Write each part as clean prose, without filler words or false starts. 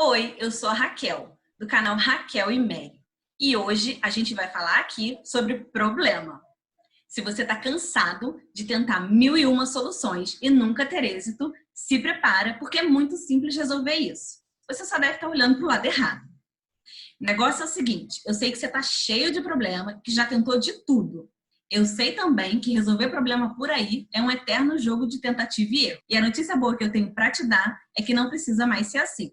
Oi, eu sou a Raquel, do canal Raquel e Mary. E hoje a gente vai falar aqui sobre problema. Se você está cansado de tentar 1001 soluções e nunca ter êxito, se prepara, porque é muito simples resolver isso. Você só deve estar olhando para o lado errado. O negócio é o seguinte, eu sei que você está cheio de problema, que já tentou de tudo. Eu sei também que resolver problema por aí é um eterno jogo de tentativa e erro. E a notícia boa que eu tenho para te dar é que não precisa mais ser assim.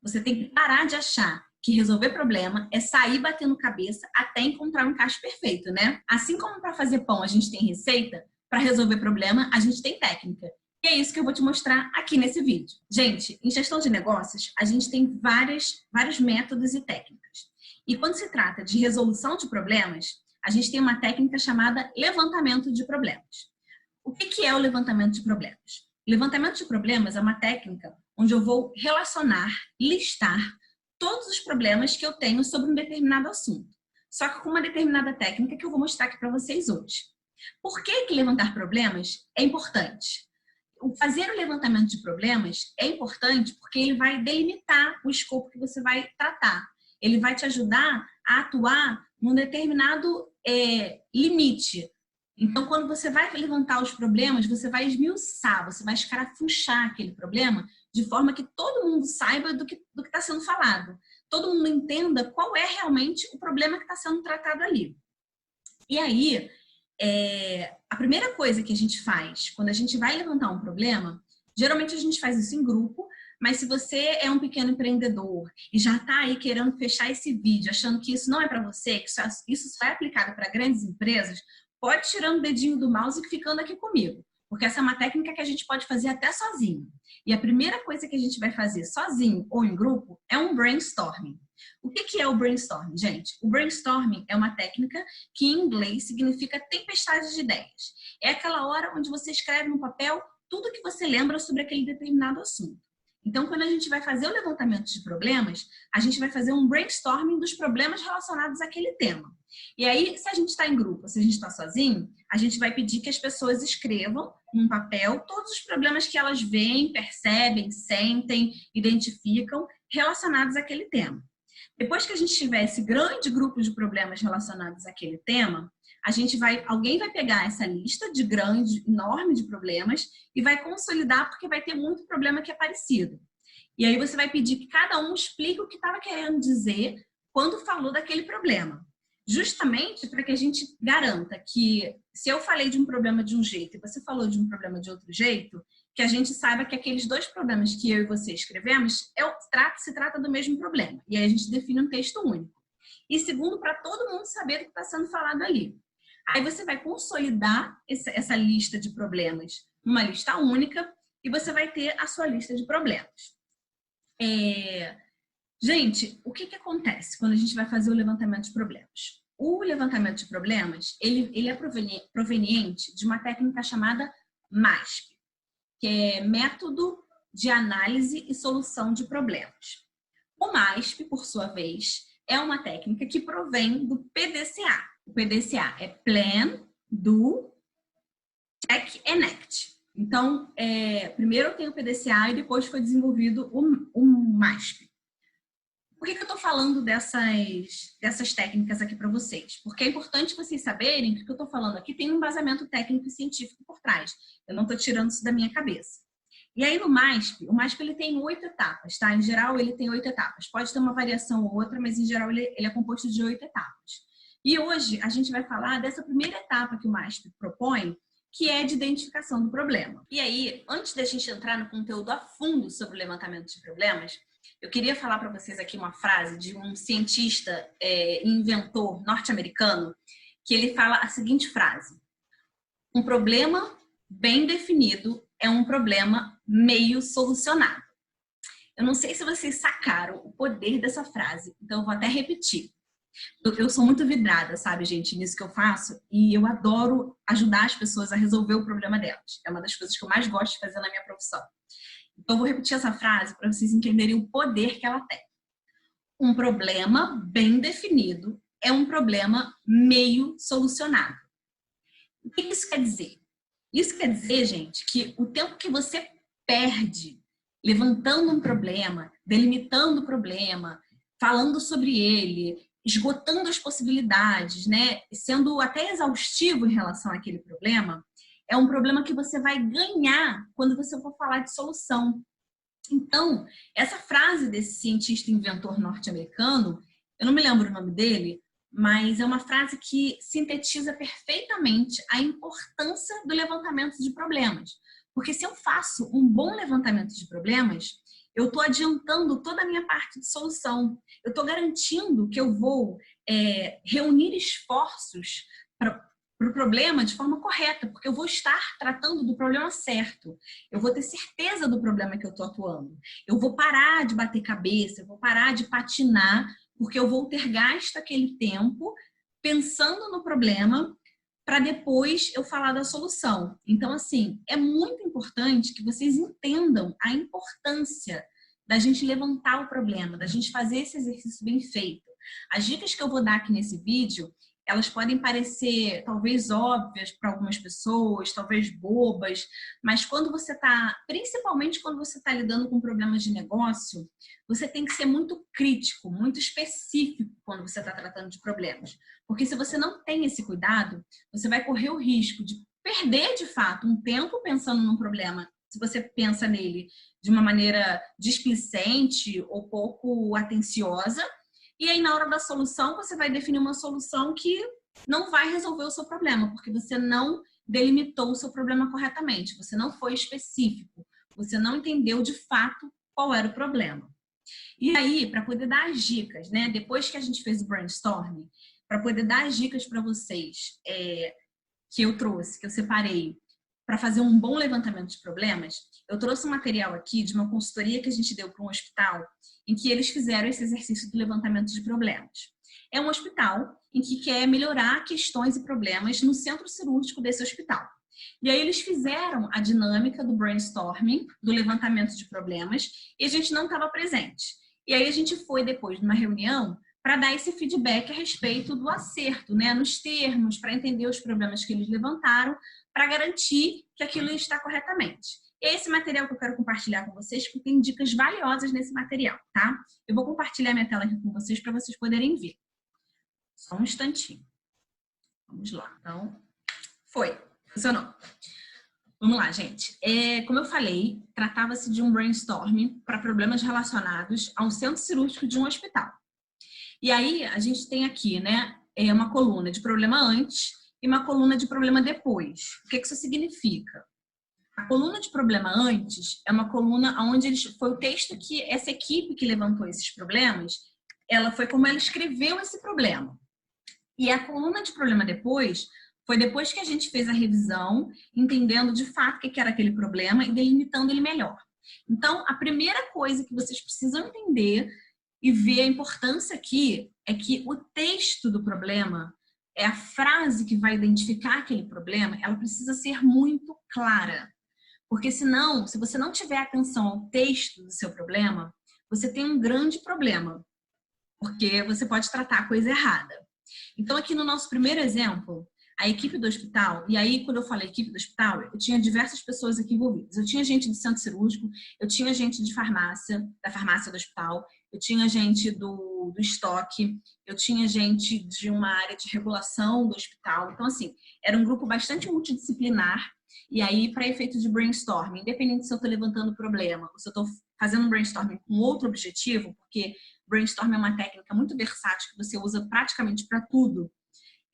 Você tem que parar de achar que resolver problema é sair batendo cabeça até encontrar um encaixe perfeito, né? Assim como para fazer pão a gente tem receita, para resolver problema a gente tem técnica. E é isso que eu vou te mostrar aqui nesse vídeo. Gente, em gestão de negócios, a gente tem vários métodos e técnicas. E quando se trata de resolução de problemas, a gente tem uma técnica chamada levantamento de problemas. O que é o levantamento de problemas? Levantamento de problemas é uma técnica onde eu vou relacionar, listar todos os problemas que eu tenho sobre um determinado assunto. Só que com uma determinada técnica que eu vou mostrar aqui para vocês hoje. Por que levantar problemas é importante? Fazer o levantamento de problemas é importante porque ele vai delimitar o escopo que você vai tratar. Ele vai te ajudar a atuar num determinado limite. Então, quando você vai levantar os problemas, você vai esmiuçar, você vai escarafunchar aquele problema de forma que todo mundo saiba do que está sendo falado. Todo mundo entenda qual é realmente o problema que está sendo tratado ali. E aí, a primeira coisa que a gente faz quando a gente vai levantar um problema, geralmente a gente faz isso em grupo, mas se você é um pequeno empreendedor e já está aí querendo fechar esse vídeo, achando que isso não é para você, que isso só é aplicado para grandes empresas, pode tirar o dedinho do mouse e ficando aqui comigo, porque essa é uma técnica que a gente pode fazer até sozinho. E a primeira coisa que a gente vai fazer sozinho ou em grupo é um brainstorming. O que é o brainstorming, gente? O brainstorming é uma técnica que em inglês significa tempestade de ideias. É aquela hora onde você escreve no papel tudo que você lembra sobre aquele determinado assunto. Então, quando a gente vai fazer o levantamento de problemas, a gente vai fazer um brainstorming dos problemas relacionados àquele tema. E aí, se a gente está em grupo, se a gente está sozinho, a gente vai pedir que as pessoas escrevam num papel todos os problemas que elas veem, percebem, sentem, identificam relacionados àquele tema. Depois que a gente tiver esse grande grupo de problemas relacionados àquele tema, alguém vai pegar essa lista de enorme de problemas e vai consolidar porque vai ter muito problema que é parecido. E aí você vai pedir que cada um explique o que estava querendo dizer quando falou daquele problema. Justamente para que a gente garanta que se eu falei de um problema de um jeito e você falou de um problema de outro jeito, que a gente saiba que aqueles dois problemas que eu e você escrevemos se trata do mesmo problema. E aí a gente define um texto único. E segundo, para todo mundo saber do que está sendo falado ali. Aí você vai consolidar essa lista de problemas numa lista única e você vai ter a sua lista de problemas. Gente, o que acontece quando a gente vai fazer o levantamento de problemas? O levantamento de problemas, ele é proveniente de uma técnica chamada MASP, que é Método de Análise e Solução de Problemas. O MASP, por sua vez, é uma técnica que provém do PDCA. O PDCA é Plan, Do, Check and Act. Então, primeiro tem o PDCA e depois foi desenvolvido o MASP. Por que eu estou falando dessas técnicas aqui para vocês? Porque é importante vocês saberem que o que eu estou falando aqui tem um embasamento técnico e científico por trás. Eu não estou tirando isso da minha cabeça. E aí no MASP, o MASP ele tem 8 etapas, tá? Em geral ele tem 8 etapas. Pode ter uma variação ou outra, mas em geral ele é composto de 8 etapas. E hoje a gente vai falar dessa primeira etapa que o MASP propõe, que é de identificação do problema. E aí, antes da gente entrar no conteúdo a fundo sobre o levantamento de problemas, eu queria falar para vocês aqui uma frase de um cientista e inventor norte-americano, que ele fala a seguinte frase: um problema bem definido é um problema meio solucionado. Eu não sei se vocês sacaram o poder dessa frase, então eu vou até repetir. Eu sou muito vidrada, sabe, gente, nisso que eu faço, e eu adoro ajudar as pessoas a resolver o problema delas. É uma das coisas que eu mais gosto de fazer na minha profissão. Então, eu vou repetir essa frase para vocês entenderem o poder que ela tem. Um problema bem definido é um problema meio solucionado. O que isso quer dizer? Isso quer dizer, gente, que o tempo que você perde levantando um problema, delimitando o problema, falando sobre ele, esgotando as possibilidades, né? Sendo até exaustivo em relação àquele problema, é um problema que você vai ganhar quando você for falar de solução. Então, essa frase desse cientista inventor norte-americano, eu não me lembro o nome dele, mas é uma frase que sintetiza perfeitamente a importância do levantamento de problemas. Porque se eu faço um bom levantamento de problemas, eu estou adiantando toda a minha parte de solução. Eu estou garantindo que eu vou reunir esforços para o problema de forma correta, porque eu vou estar tratando do problema certo. Eu vou ter certeza do problema que eu estou atuando. Eu vou parar de bater cabeça, eu vou parar de patinar, porque eu vou ter gasto aquele tempo pensando no problema para depois eu falar da solução. Então, assim, é muito importante que vocês entendam a importância da gente levantar o problema, da gente fazer esse exercício bem feito. As dicas que eu vou dar aqui nesse vídeo, elas podem parecer talvez óbvias para algumas pessoas, talvez bobas, mas quando você está, principalmente quando você está lidando com problemas de negócio, você tem que ser muito crítico, muito específico quando você está tratando de problemas. Porque se você não tem esse cuidado, você vai correr o risco de perder, de fato, um tempo pensando num problema, se você pensa nele de uma maneira displicente ou pouco atenciosa, e aí na hora da solução você vai definir uma solução que não vai resolver o seu problema, porque você não delimitou o seu problema corretamente, você não foi específico, você não entendeu de fato qual era o problema. E aí, para poder dar as dicas, né? Depois que a gente fez o brainstorming, para poder dar as dicas para vocês que eu trouxe, que eu separei, para fazer um bom levantamento de problemas, eu trouxe um material aqui de uma consultoria que a gente deu para um hospital, em que eles fizeram esse exercício do levantamento de problemas. É um hospital em que quer melhorar questões e problemas no centro cirúrgico desse hospital. E aí eles fizeram a dinâmica do brainstorming, do levantamento de problemas, e a gente não estava presente. E aí a gente foi depois numa reunião para dar esse feedback a respeito do acerto, né, nos termos, para entender os problemas que eles levantaram, para garantir que aquilo está corretamente. Esse material que eu quero compartilhar com vocês, porque tem dicas valiosas nesse material, tá? Eu vou compartilhar minha tela aqui com vocês para vocês poderem ver. Só um instantinho. Vamos lá. Então, funcionou. Vamos lá, gente. Como eu falei, tratava-se de um brainstorming para problemas relacionados a um centro cirúrgico de um hospital. E aí, a gente tem aqui, né, uma coluna de problema antes e uma coluna de problema depois. O que isso significa? A coluna de problema antes é uma coluna onde foi o texto que essa equipe que levantou esses problemas, foi como ela escreveu esse problema. E a coluna de problema depois foi depois que a gente fez a revisão, entendendo de fato o que era aquele problema e delimitando ele melhor. Então, a primeira coisa que vocês precisam entender e ver a importância aqui é que o texto do problema, a frase que vai identificar aquele problema, ela precisa ser muito clara. Porque senão, se você não tiver atenção ao texto do seu problema, você tem um grande problema, porque você pode tratar a coisa errada. Então, aqui no nosso primeiro exemplo, a equipe do hospital, e aí quando eu falei equipe do hospital, eu tinha diversas pessoas aqui envolvidas. Eu tinha gente do centro cirúrgico, eu tinha gente de farmácia, da farmácia do hospital, eu tinha gente do estoque, eu tinha gente de uma área de regulação do hospital. Então, assim, era um grupo bastante multidisciplinar. E aí, para efeito de brainstorming, independente se eu estou levantando problema ou se eu estou fazendo um brainstorming com outro objetivo, porque brainstorming é uma técnica muito versátil que você usa praticamente para tudo,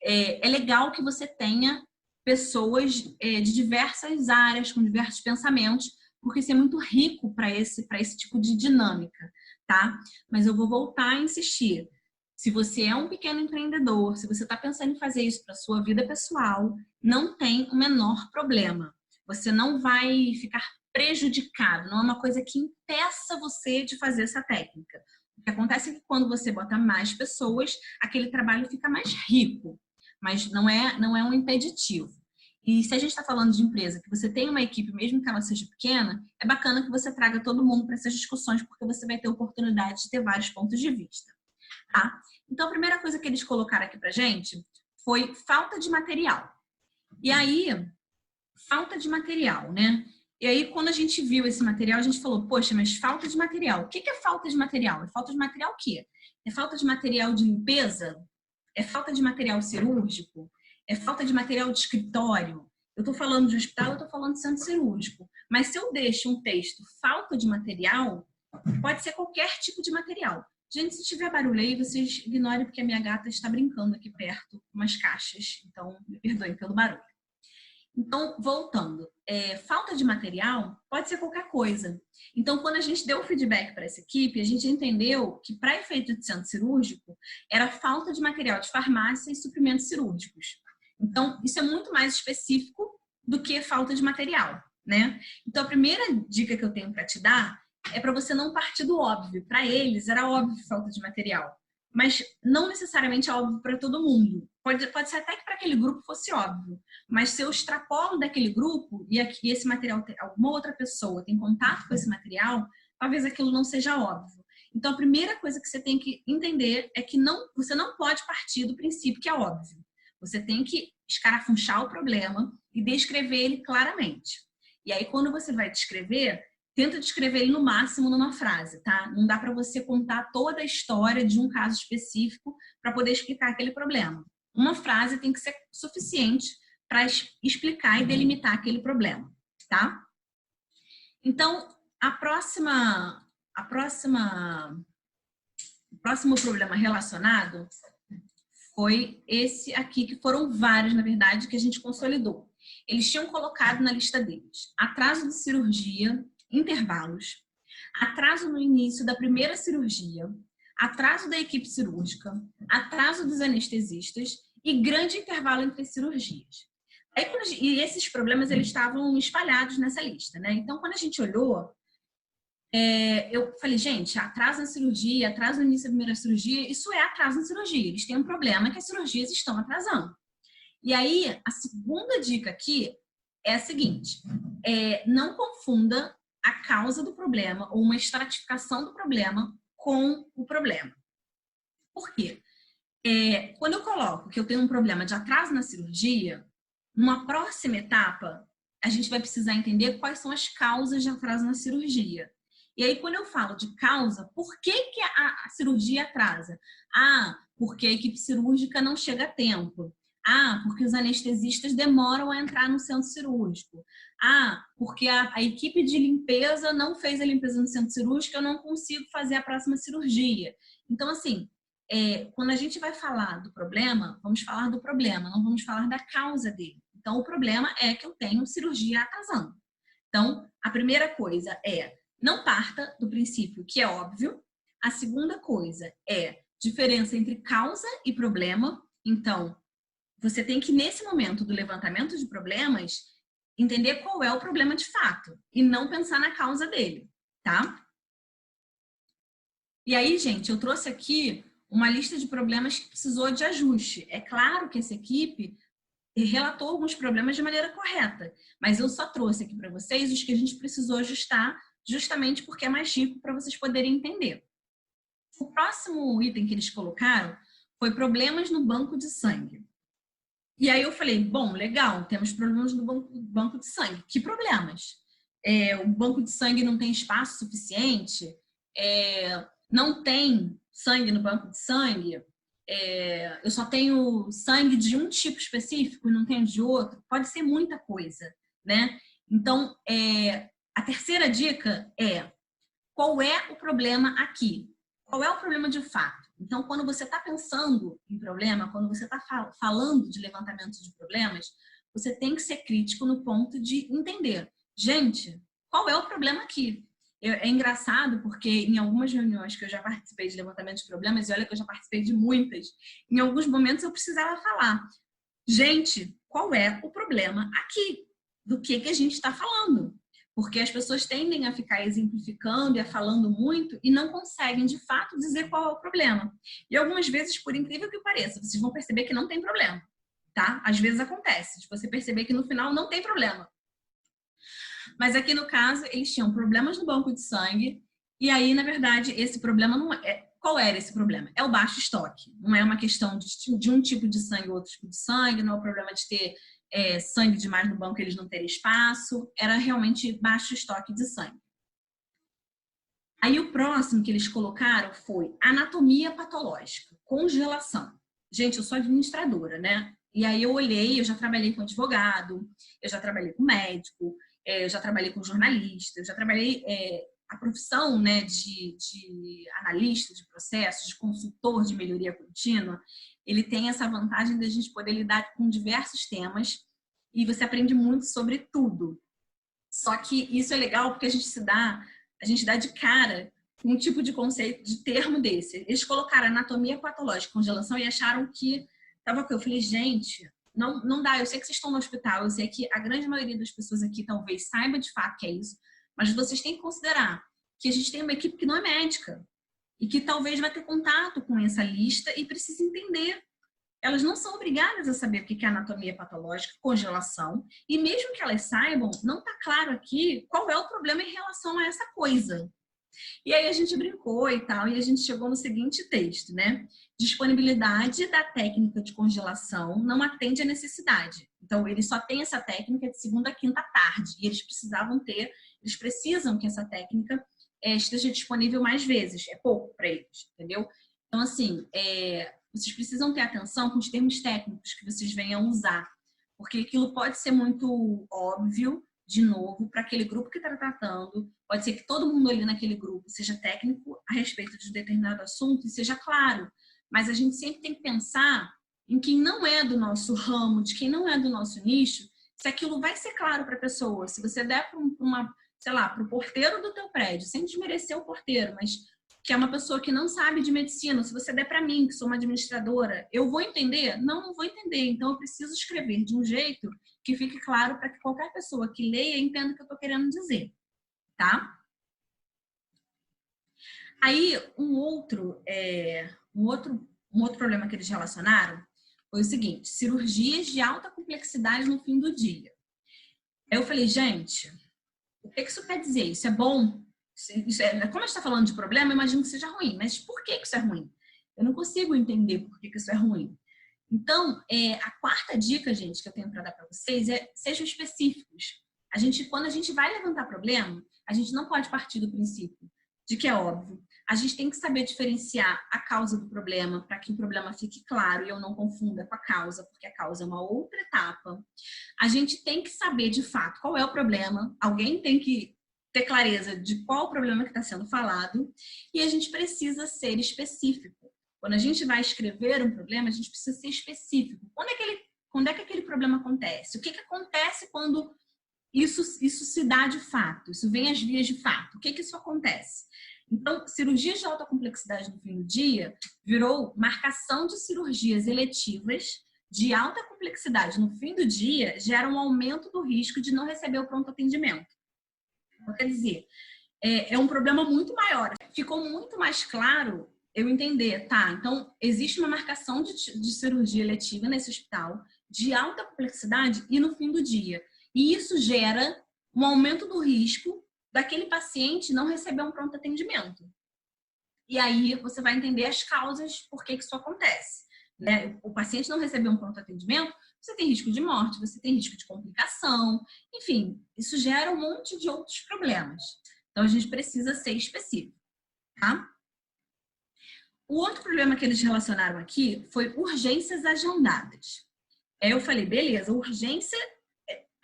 é legal que você tenha pessoas de diversas áreas, com diversos pensamentos, porque isso é muito rico para esse tipo de dinâmica, tá? Mas eu vou voltar a insistir. Se você é um pequeno empreendedor, se você está pensando em fazer isso para sua vida pessoal, não tem o menor problema. Você não vai ficar prejudicado, não é uma coisa que impeça você de fazer essa técnica. O que acontece é que quando você bota mais pessoas, aquele trabalho fica mais rico, mas não é um impeditivo. E se a gente está falando de empresa, que você tem uma equipe, mesmo que ela seja pequena, é bacana que você traga todo mundo para essas discussões, porque você vai ter oportunidade de ter vários pontos de vista. Tá? Então, a primeira coisa que eles colocaram aqui pra gente foi falta de material. E aí, falta de material, né? E aí, quando a gente viu esse material, a gente falou, poxa, mas falta de material. O que é falta de material? É falta de material o quê? É falta de material de limpeza? É falta de material cirúrgico? É falta de material de escritório? Eu estou falando de hospital, eu estou falando de centro cirúrgico. Mas se eu deixo um texto falta de material, pode ser qualquer tipo de material. Gente, se tiver barulho aí, vocês ignorem porque a minha gata está brincando aqui perto com umas caixas. Então, me perdoem pelo barulho. Então, voltando, falta de material pode ser qualquer coisa. Então, quando a gente deu o feedback para essa equipe, a gente entendeu que para efeito de centro cirúrgico, era falta de material de farmácia e suprimentos cirúrgicos. Então, isso é muito mais específico do que falta de material, né? Então, a primeira dica que eu tenho para te dar é para você não partir do óbvio. Para eles, era óbvio falta de material. Mas não necessariamente é óbvio para todo mundo. Pode ser até que para aquele grupo fosse óbvio. Mas se eu extrapolo daquele grupo e esse material, alguma outra pessoa tem contato com esse material, talvez aquilo não seja óbvio. Então, a primeira coisa que você tem que entender é que você não pode partir do princípio que é óbvio. Você tem que escarafunchar o problema e descrever ele claramente. E aí, quando você vai descrever, tenta descrever ele no máximo numa frase, tá? Não dá para você contar toda a história de um caso específico para poder explicar aquele problema. Uma frase tem que ser suficiente para explicar e delimitar aquele problema, tá? Então, o próximo problema relacionado foi esse aqui, que foram vários, na verdade, que a gente consolidou. Eles tinham colocado na lista deles atraso de cirurgia, intervalos, atraso no início da primeira cirurgia, atraso da equipe cirúrgica, atraso dos anestesistas e grande intervalo entre cirurgias. E esses problemas eles estavam espalhados nessa lista, né? Então, quando a gente olhou, eu falei, gente, atraso na cirurgia, atraso no início da primeira cirurgia, isso é atraso na cirurgia. Eles têm um problema que as cirurgias estão atrasando. E aí, a segunda dica aqui é a seguinte, não confunda a causa do problema ou uma estratificação do problema com o problema. Por quê? Quando eu coloco que eu tenho um problema de atraso na cirurgia, numa próxima etapa, a gente vai precisar entender quais são as causas de atraso na cirurgia. E aí, quando eu falo de causa, por que a cirurgia atrasa? Porque a equipe cirúrgica não chega a tempo. Porque os anestesistas demoram a entrar no centro cirúrgico. Porque a equipe de limpeza não fez a limpeza no centro cirúrgico, eu não consigo fazer a próxima cirurgia. Então, assim, quando a gente vai falar do problema, vamos falar do problema, não vamos falar da causa dele. Então, o problema é que eu tenho cirurgia atrasando. Então, a primeira coisa não parta do princípio que é óbvio. A segunda coisa é diferença entre causa e problema. Então, você tem que, nesse momento do levantamento de problemas, entender qual é o problema de fato e não pensar na causa dele, tá? E aí, gente, eu trouxe aqui uma lista de problemas que precisou de ajuste. É claro que essa equipe relatou alguns problemas de maneira correta, mas eu só trouxe aqui para vocês os que a gente precisou ajustar, justamente porque é mais rico para vocês poderem entender. O próximo item que eles colocaram foi problemas no banco de sangue. E aí eu falei, bom, legal, temos problemas no banco de sangue. Que problemas? O banco de sangue não tem espaço suficiente? Não tem sangue no banco de sangue? Eu só tenho sangue de um tipo específico e não tenho de outro? Pode ser muita coisa, né? Então, a terceira dica qual é o problema aqui? Qual é o problema de fato? Então, quando você está pensando em problema, quando você está falando de levantamento de problemas, você tem que ser crítico no ponto de entender. Gente, qual é o problema aqui? É engraçado porque em algumas reuniões que eu já participei de levantamento de problemas, e olha que eu já participei de muitas, em alguns momentos eu precisava falar, gente, qual é o problema aqui? Do que a gente está falando? Porque as pessoas tendem a ficar exemplificando e a falando muito e não conseguem, de fato, dizer qual é o problema. E algumas vezes, por incrível que pareça, vocês vão perceber que não tem problema, tá? Às vezes acontece, de você perceber que no final não tem problema. Mas aqui no caso, eles tinham problemas no banco de sangue e aí, na verdade, esse problema não é... Qual era esse problema? É o baixo estoque. Não é uma questão de um tipo de sangue ou outro tipo de sangue, não é o problema de ter sangue demais no banco, eles não terem espaço. Era realmente baixo estoque de sangue. Aí o próximo que eles colocaram foi anatomia patológica, congelação. Gente, eu sou administradora, né? E aí eu olhei, eu já trabalhei com advogado, eu já trabalhei com médico, eu já trabalhei com jornalista, eu já trabalhei a profissão, né, de analista de processos, de consultor de melhoria contínua. Ele tem essa vantagem de a gente poder lidar com diversos temas e você aprende muito sobre tudo. Só que isso é legal porque a gente dá de cara com um tipo de conceito, de termo desse. Eles colocaram anatomia patológica, congelação, e acharam que estava ok. Eu falei, gente, não dá. Eu sei que vocês estão no hospital, eu sei que a grande maioria das pessoas aqui talvez saiba de fato que é isso, mas vocês têm que considerar que a gente tem uma equipe que não é médica e que talvez vai ter contato com essa lista e precisa entender. Elas não são obrigadas a saber o que é anatomia patológica, congelação, e mesmo que elas saibam, não está claro aqui qual é o problema em relação a essa coisa. E aí a gente brincou e tal, e a gente chegou no seguinte texto, né? Disponibilidade da técnica de congelação não atende à necessidade. Então, eles só têm essa técnica de segunda a quinta tarde, e eles precisam que essa técnica esteja disponível mais vezes. É pouco para eles, entendeu? Então, assim, vocês precisam ter atenção com os termos técnicos que vocês venham usar, porque aquilo pode ser muito óbvio, de novo, para aquele grupo que está tratando. Pode ser que todo mundo ali naquele grupo seja técnico a respeito de determinado assunto e seja claro, mas a gente sempre tem que pensar em quem não é do nosso ramo, de quem não é do nosso nicho, se aquilo vai ser claro para a pessoa. Se você der para o porteiro do teu prédio, sem desmerecer o porteiro, mas que é uma pessoa que não sabe de medicina, se você der para mim, que sou uma administradora, eu vou entender? Não vou entender. Então, eu preciso escrever de um jeito que fique claro para que qualquer pessoa que leia entenda o que eu estou querendo dizer, tá? Aí, um outro problema que eles relacionaram foi o seguinte: cirurgias de alta complexidade no fim do dia. Aí eu falei, gente, o que isso quer dizer? Isso é bom? Como a gente está falando de problema, eu imagino que seja ruim, mas por que isso é ruim? Eu não consigo entender por que isso é ruim. Então, a quarta dica, gente, que eu tenho para dar para vocês é: sejam específicos. Quando a gente vai levantar problema, a gente não pode partir do princípio de que é óbvio. A gente tem que saber diferenciar a causa do problema para que o problema fique claro e eu não confunda com a causa, porque a causa é uma outra etapa. A gente tem que saber de fato qual é o problema, alguém tem que ter clareza de qual o problema que está sendo falado e a gente precisa ser específico. Quando a gente vai escrever um problema, a gente precisa ser específico. Quando é que aquele problema acontece? O que acontece quando isso se dá de fato? Isso vem às vias de fato. O que isso acontece? Então, cirurgias de alta complexidade no fim do dia virou marcação de cirurgias eletivas de alta complexidade no fim do dia gera um aumento do risco de não receber o pronto atendimento. Então, quer dizer, é um problema muito maior. Ficou muito mais claro eu entender, tá? Então, existe uma marcação de cirurgia eletiva nesse hospital de alta complexidade e no fim do dia. E isso gera um aumento do risco daquele paciente não receber um pronto atendimento. E aí você vai entender as causas por que isso acontece, né? O paciente não receber um pronto atendimento, você tem risco de morte, você tem risco de complicação, enfim, isso gera um monte de outros problemas. Então, a gente precisa ser específico, tá? O outro problema que eles relacionaram aqui foi urgências agendadas. Aí eu falei, beleza, urgência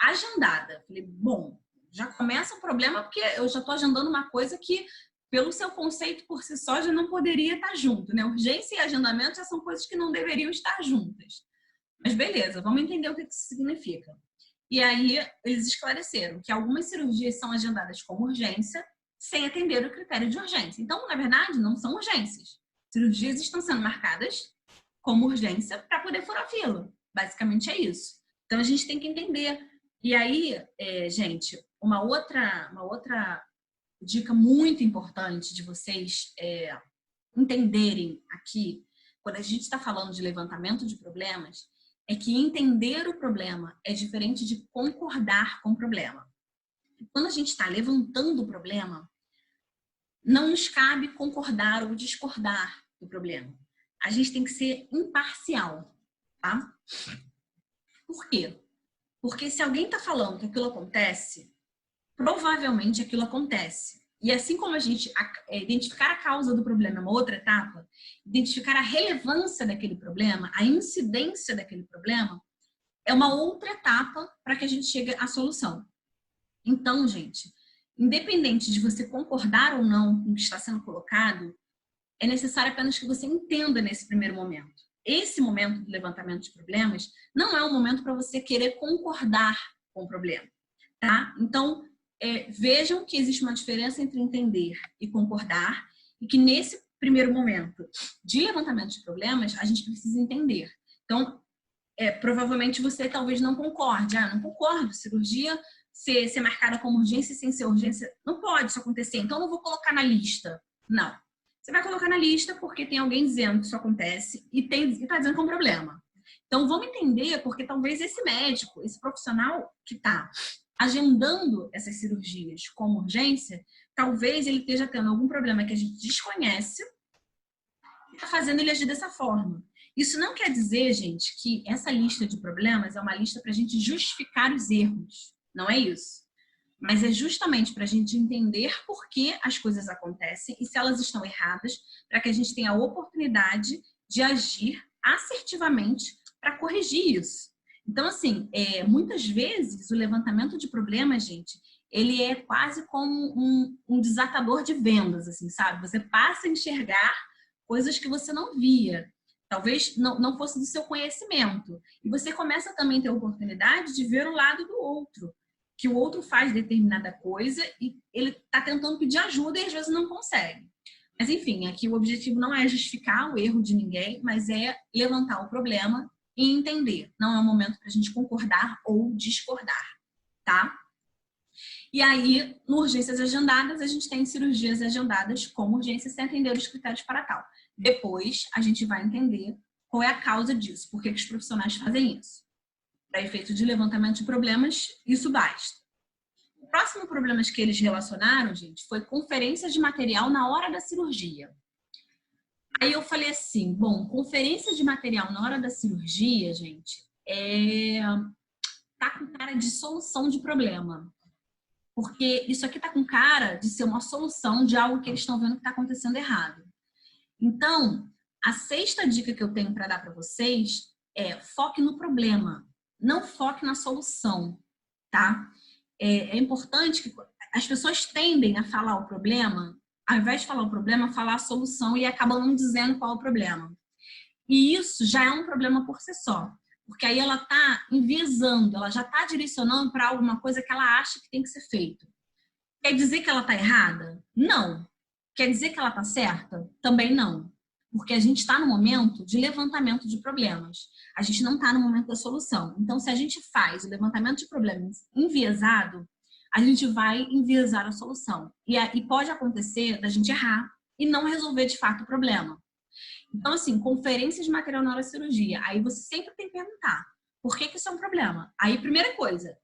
agendada. Falei, bom, já começa o problema porque eu já estou agendando uma coisa que, pelo seu conceito por si só, já não poderia estar junto, né? Urgência e agendamento já são coisas que não deveriam estar juntas. Mas beleza, vamos entender o que isso significa. E aí eles esclareceram que algumas cirurgias são agendadas como urgência sem atender o critério de urgência. Então, na verdade, não são urgências. Cirurgias estão sendo marcadas como urgência para poder furar fila. Basicamente é isso. Então, a gente tem que entender. E aí, gente, uma outra dica muito importante de vocês entenderem aqui, quando a gente está falando de levantamento de problemas, é que entender o problema é diferente de concordar com o problema. Quando a gente está levantando o problema, não nos cabe concordar ou discordar do problema. A gente tem que ser imparcial, tá? Por quê? Porque se alguém está falando que aquilo acontece, provavelmente aquilo acontece. E assim como a gente identificar a causa do problema é uma outra etapa, identificar a relevância daquele problema, a incidência daquele problema, é uma outra etapa para que a gente chegue à solução. Então, gente, independente de você concordar ou não com o que está sendo colocado, é necessário apenas que você entenda nesse primeiro momento. Esse momento do levantamento de problemas não é um momento para você querer concordar com o problema, tá? Então, vejam que existe uma diferença entre entender e concordar e que nesse primeiro momento de levantamento de problemas, a gente precisa entender. Então, provavelmente você talvez não concorde. Não concordo, cirurgia ser marcada como urgência sem ser urgência, não pode isso acontecer, então não vou colocar na lista. Não. Você vai colocar na lista porque tem alguém dizendo que isso acontece e está dizendo que é um problema. Então, vamos entender porque talvez esse médico, esse profissional que está agendando essas cirurgias como urgência, talvez ele esteja tendo algum problema que a gente desconhece e está fazendo ele agir dessa forma. Isso não quer dizer, gente, que essa lista de problemas é uma lista para a gente justificar os erros. Não é isso. Mas é justamente para a gente entender por que as coisas acontecem e se elas estão erradas, para que a gente tenha a oportunidade de agir assertivamente para corrigir isso. Então, assim, muitas vezes o levantamento de problemas, gente, ele é quase como um desatador de vendas, assim, sabe? Você passa a enxergar coisas que você não via. Talvez não fosse do seu conhecimento. E você começa também a ter a oportunidade de ver o lado do outro. Que o outro faz determinada coisa e ele está tentando pedir ajuda e às vezes não consegue. Mas enfim, aqui o objetivo não é justificar o erro de ninguém, mas é levantar o problema e entender. Não é um momento para a gente concordar ou discordar, tá? E aí, no urgências agendadas, a gente tem cirurgias agendadas como urgência sem atender os critérios para tal. Depois, a gente vai entender qual é a causa disso, por que os profissionais fazem isso. Para efeito de levantamento de problemas, isso basta. O próximo problema que eles relacionaram, gente, foi conferência de material na hora da cirurgia. Aí eu falei assim, bom, conferência de material na hora da cirurgia, gente, tá com cara de solução de problema. Porque isso aqui tá com cara de ser uma solução de algo que eles estão vendo que está acontecendo errado. Então, a sexta dica que eu tenho para dar para vocês é foque no problema. Não foque na solução, tá? É importante que as pessoas tendem a falar o problema, ao invés de falar o problema, falar a solução e acabam não dizendo qual é o problema. E isso já é um problema por si só, porque aí ela está enviesando, ela já está direcionando para alguma coisa que ela acha que tem que ser feito. Quer dizer que ela está errada? Não. Quer dizer que ela está certa? Também não. Porque a gente está no momento de levantamento de problemas. A gente não está no momento da solução. Então, se a gente faz o levantamento de problemas enviesado, a gente vai enviesar a solução. E pode acontecer da gente errar e não resolver de fato o problema. Então, assim, conferência de material na hora da cirurgia. Aí você sempre tem que perguntar, por que isso é um problema? Aí, primeira coisa,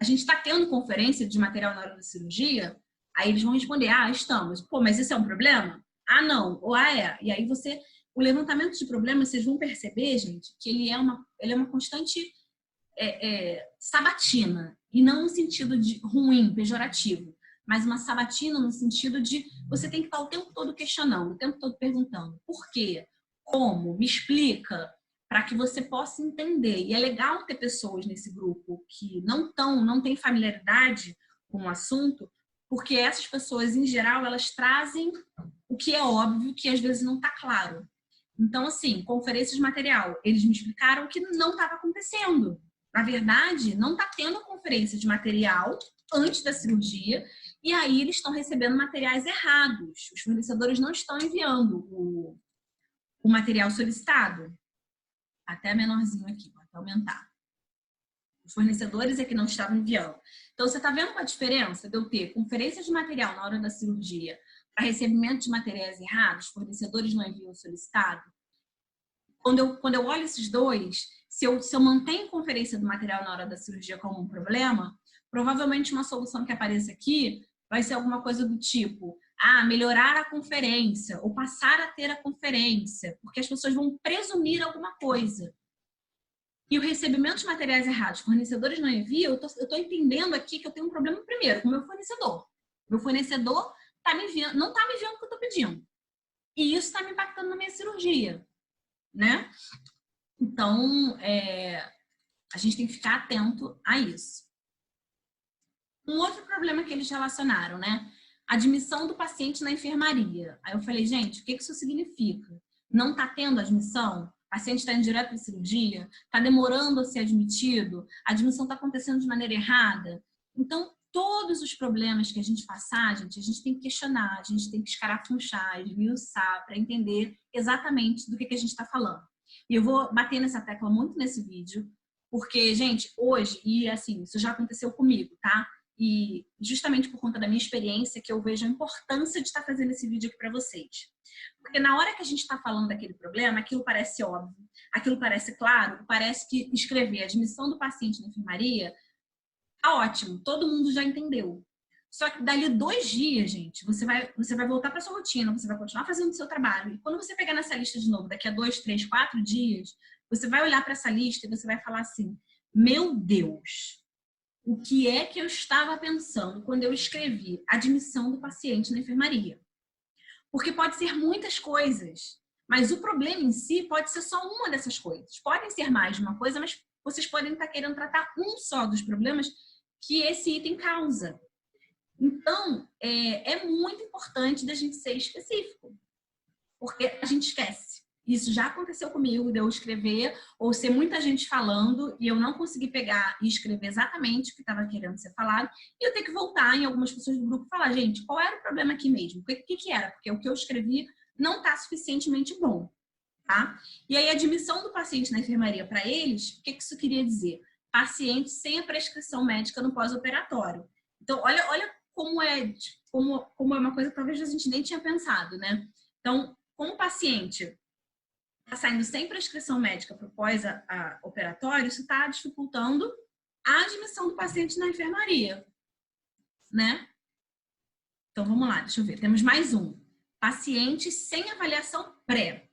a gente está tendo conferência de material na hora da cirurgia, aí eles vão responder, estamos. Pô, mas isso é um problema? Não. Ou é. E aí o levantamento de problemas, vocês vão perceber, gente, que ele é uma constante sabatina. E não no sentido de ruim, pejorativo, mas uma sabatina no sentido de você tem que estar o tempo todo questionando, o tempo todo perguntando por quê, como, me explica, para que você possa entender. E é legal ter pessoas nesse grupo que não têm familiaridade com o assunto, porque essas pessoas, em geral, elas trazem o que é óbvio, que às vezes não está claro. Então, assim, conferência de material, eles me explicaram que não estava acontecendo. Na verdade, não está tendo conferência de material antes da cirurgia, e aí eles estão recebendo materiais errados. Os fornecedores não estão enviando o material solicitado. Até menorzinho aqui, vou até aumentar. Os fornecedores é que não estavam enviando. Então, você está vendo uma diferença de eu ter conferência de material na hora da cirurgia para recebimento de materiais errados, fornecedores não enviam solicitado? Quando eu olho esses dois, se eu mantenho conferência do material na hora da cirurgia como um problema, provavelmente uma solução que apareça aqui vai ser alguma coisa do tipo, melhorar a conferência ou passar a ter a conferência, porque as pessoas vão presumir alguma coisa. e o recebimento de materiais errados, fornecedores não enviam, eu estou entendendo aqui que eu tenho um problema primeiro com o meu fornecedor. Meu fornecedor não está me enviando o que eu estou pedindo. E isso está me impactando na minha cirurgia, né? Então, a gente tem que ficar atento a isso. Um outro problema que eles relacionaram, né? Admissão do paciente na enfermaria. Aí eu falei, gente, o que isso significa? Não está tendo admissão? O paciente está indo direto para a cirurgia? Está demorando a ser admitido? A admissão está acontecendo de maneira errada? Então, todos os problemas que a gente passar, gente, a gente tem que questionar, a gente tem que escarafunchar, esmiuçar para entender exatamente do que a gente está falando. E eu vou bater nessa tecla muito nesse vídeo, porque, gente, hoje, e assim, isso já aconteceu comigo, tá? E justamente por conta da minha experiência que eu vejo a importância de estar fazendo esse vídeo aqui para vocês. Porque na hora que a gente está falando daquele problema, aquilo parece óbvio, aquilo parece claro, parece que escrever a admissão do paciente na enfermaria tá ótimo, todo mundo já entendeu. Só que dali 2 dias, gente, você vai voltar para sua rotina, você vai continuar fazendo o seu trabalho. E quando você pegar nessa lista de novo, daqui a 2, 3, 4 dias, você vai olhar para essa lista e você vai falar assim, meu Deus, o que é que eu estava pensando quando eu escrevi admissão do paciente na enfermaria? Porque pode ser muitas coisas, mas o problema em si pode ser só uma dessas coisas. Podem ser mais de uma coisa, mas vocês podem estar querendo tratar um só dos problemas que esse item causa. Então, é muito importante da gente ser específico, porque a gente esquece. Isso já aconteceu comigo, de eu escrever ou ser muita gente falando e eu não consegui pegar e escrever exatamente o que estava querendo ser falado e eu ter que voltar em algumas pessoas do grupo e falar, gente, qual era o problema aqui mesmo? O que era? Porque o que eu escrevi não está suficientemente bom, tá? E aí a admissão do paciente na enfermaria para eles, o que isso queria dizer? Paciente sem a prescrição médica no pós-operatório. Então, olha como é uma coisa que talvez a gente nem tinha pensado, né? Então, como o paciente está saindo sem prescrição médica para o pós-operatório, isso está dificultando a admissão do paciente na enfermaria, né? Então, vamos lá, deixa eu ver. Temos mais um. Paciente sem avaliação pré.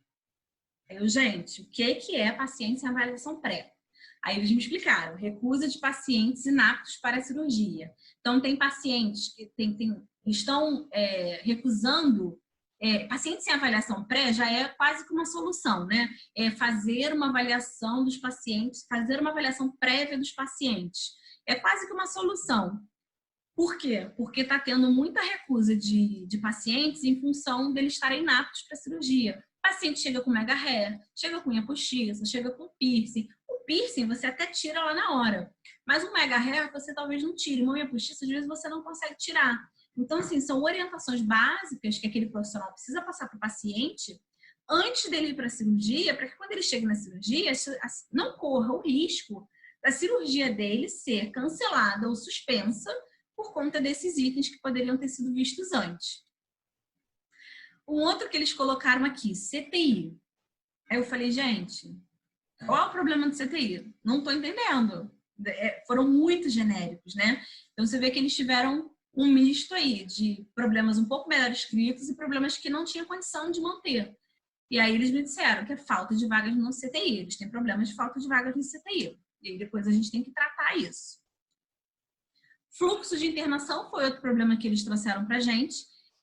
Eu, gente, o que é paciente sem avaliação pré? Aí eles me explicaram. Recusa de pacientes inaptos para a cirurgia. Então, tem pacientes que estão recusando. Paciente sem avaliação pré já é quase que uma solução, né? É fazer uma avaliação dos pacientes, fazer uma avaliação prévia dos pacientes. É quase que uma solução. Por quê? Porque está tendo muita recusa de pacientes em função deles estarem inaptos para a cirurgia. O paciente chega com mega hair, chega com unha postiça, chega com piercing. O piercing você até tira lá na hora. Mas um mega hair você talvez não tire. Uma unha postiça, às vezes, você não consegue tirar. Então, assim, são orientações básicas que aquele profissional precisa passar para o paciente antes dele ir para a cirurgia, para que quando ele chegue na cirurgia, não corra o risco da cirurgia dele ser cancelada ou suspensa por conta desses itens que poderiam ter sido vistos antes. Um outro que eles colocaram aqui, CTI. Aí eu falei, gente, qual é o problema do CTI? Não estou entendendo. Foram muito genéricos, né? Então você vê que eles tiveram um misto aí de problemas um pouco melhor escritos e problemas que não tinha condição de manter. E aí eles me disseram que é falta de vagas no CTI. Eles têm problemas de falta de vagas no CTI. E aí depois a gente tem que tratar isso. Fluxo de internação foi outro problema que eles trouxeram para a gente.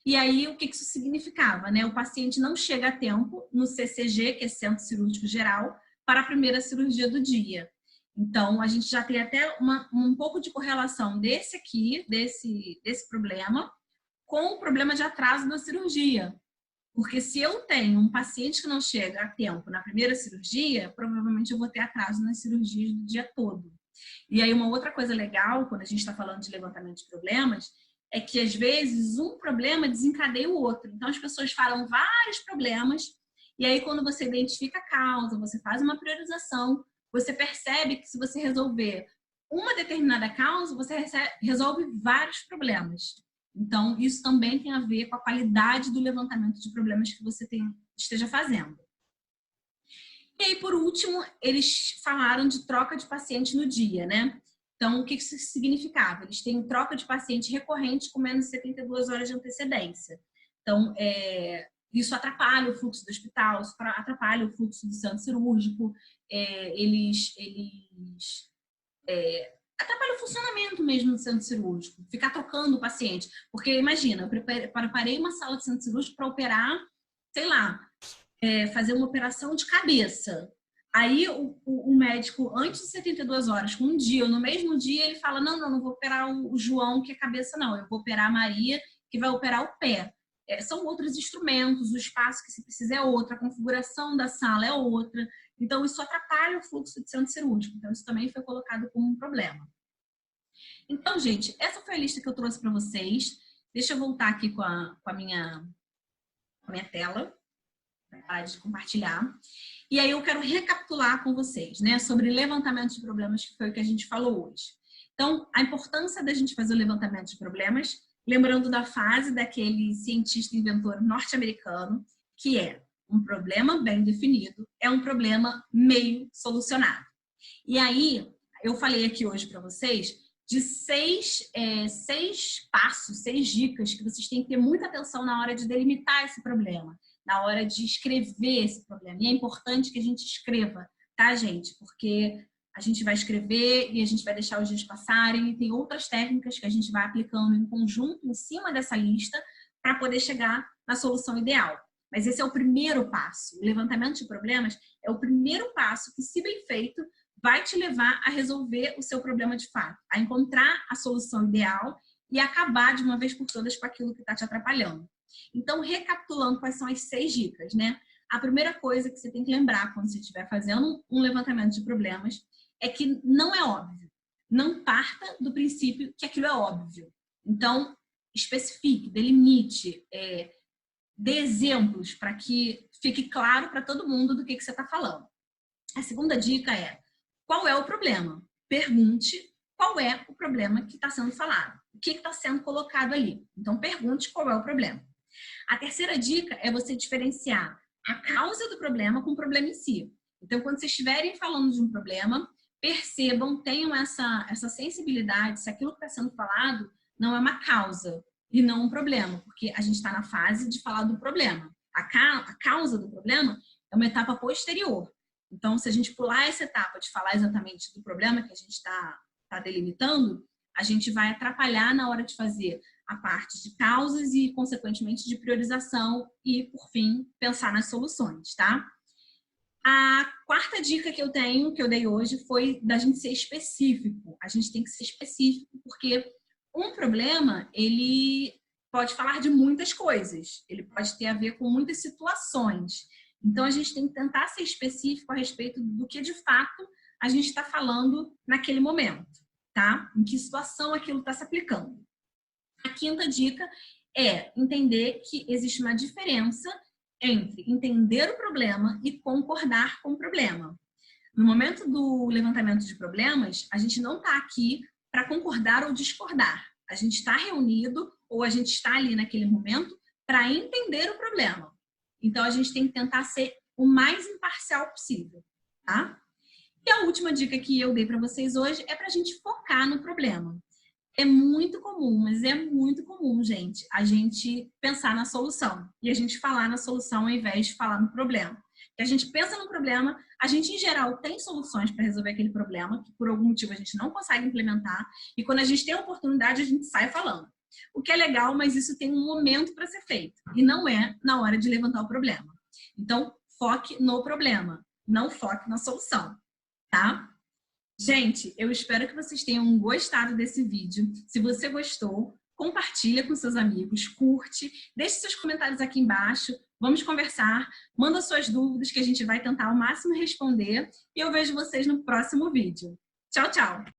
E aí, o que isso significava? Né? O paciente não chega a tempo no CCG, que é Centro Cirúrgico Geral, para a primeira cirurgia do dia. Então, a gente já tem até um pouco de correlação desse problema com o problema de atraso da cirurgia. Porque se eu tenho um paciente que não chega a tempo na primeira cirurgia, provavelmente eu vou ter atraso nas cirurgias do dia todo. E aí uma outra coisa legal, quando a gente está falando de levantamento de problemas, é que às vezes um problema desencadeia o outro. Então as pessoas falam vários problemas, e aí quando você identifica a causa, você faz uma priorização, você percebe que se você resolver uma determinada causa, você resolve vários problemas. Então isso também tem a ver com a qualidade do levantamento de problemas que você esteja fazendo. E aí, por último, eles falaram de troca de paciente no dia, né? Então, o que isso significava? Eles têm troca de paciente recorrente com menos de 72 horas de antecedência. Então, Isso atrapalha o fluxo do hospital, isso atrapalha o fluxo do centro cirúrgico, atrapalha o funcionamento mesmo do centro cirúrgico, ficar trocando o paciente. Porque imagina, eu preparei uma sala de centro cirúrgico para operar, sei lá, fazer uma operação de cabeça. Aí o médico, antes de 72 horas, com um dia, ou no mesmo dia, ele fala, não vou operar o João, que é cabeça, não. Eu vou operar a Maria, que vai operar o pé. São outros instrumentos, o espaço que se precisa é outro, a configuração da sala é outra. Então, isso atrapalha o fluxo de centro cirúrgico. Então, isso também foi colocado como um problema. Então, gente, essa foi a lista que eu trouxe para vocês. Deixa eu voltar aqui com a minha tela, para parar de compartilhar. E aí eu quero recapitular com vocês, né, sobre levantamento de problemas, que foi o que a gente falou hoje. Então, a importância da gente fazer o levantamento de problemas, lembrando da fase daquele cientista inventor norte-americano, que é um problema bem definido, é um problema meio solucionado. E aí, eu falei aqui hoje para vocês de seis passos, 6 dicas que vocês têm que ter muita atenção na hora de delimitar esse problema, na hora de escrever esse problema. E é importante que a gente escreva, tá, gente? Porque a gente vai escrever e a gente vai deixar os dias passarem e tem outras técnicas que a gente vai aplicando em conjunto em cima dessa lista para poder chegar na solução ideal. Mas esse é o primeiro passo. O levantamento de problemas é o primeiro passo que, se bem feito, vai te levar a resolver o seu problema de fato, a encontrar a solução ideal e acabar de uma vez por todas com aquilo que está te atrapalhando. Então, recapitulando quais são as 6 dicas, né? A primeira coisa que você tem que lembrar quando você estiver fazendo um levantamento de problemas é que não é óbvio. Não parta do princípio que aquilo é óbvio. Então, especifique, delimite, dê exemplos para que fique claro para todo mundo do que você está falando. A segunda dica é: qual é o problema? Pergunte qual é o problema que está sendo falado. O que está sendo colocado ali? Então, pergunte qual é o problema. A terceira dica é você diferenciar a causa do problema com o problema em si. Então, quando vocês estiverem falando de um problema, percebam, tenham essa sensibilidade se aquilo que está sendo falado não é uma causa e não um problema, porque a gente está na fase de falar do problema. A causa do problema é uma etapa posterior. Então, se a gente pular essa etapa de falar exatamente do problema que a gente está delimitando, a gente vai atrapalhar na hora de fazer a parte de causas e, consequentemente, de priorização e, por fim, pensar nas soluções, tá? A quarta dica que eu dei hoje, foi da gente ser específico. A gente tem que ser específico porque um problema, ele pode falar de muitas coisas. Ele pode ter a ver com muitas situações. Então, a gente tem que tentar ser específico a respeito do que, de fato, a gente está falando naquele momento, tá? Em que situação aquilo está se aplicando. A quinta dica é entender que existe uma diferença entre entender o problema e concordar com o problema. No momento do levantamento de problemas, a gente não está aqui para concordar ou discordar. A gente está reunido ou a gente está ali naquele momento para entender o problema. Então, a gente tem que tentar ser o mais imparcial possível, tá? E a última dica que eu dei para vocês hoje é para a gente focar no problema. É muito comum, mas é muito comum, gente, a gente pensar na solução e a gente falar na solução ao invés de falar no problema. Porque a gente pensa no problema, a gente, em geral, tem soluções para resolver aquele problema, que por algum motivo a gente não consegue implementar, e quando a gente tem a oportunidade, a gente sai falando. O que é legal, mas isso tem um momento para ser feito, e não é na hora de levantar o problema. Então, foque no problema, não foque na solução, tá? Gente, eu espero que vocês tenham gostado desse vídeo. Se você gostou, compartilha com seus amigos, curte, deixe seus comentários aqui embaixo, vamos conversar, manda suas dúvidas que a gente vai tentar ao máximo responder e eu vejo vocês no próximo vídeo. Tchau, tchau!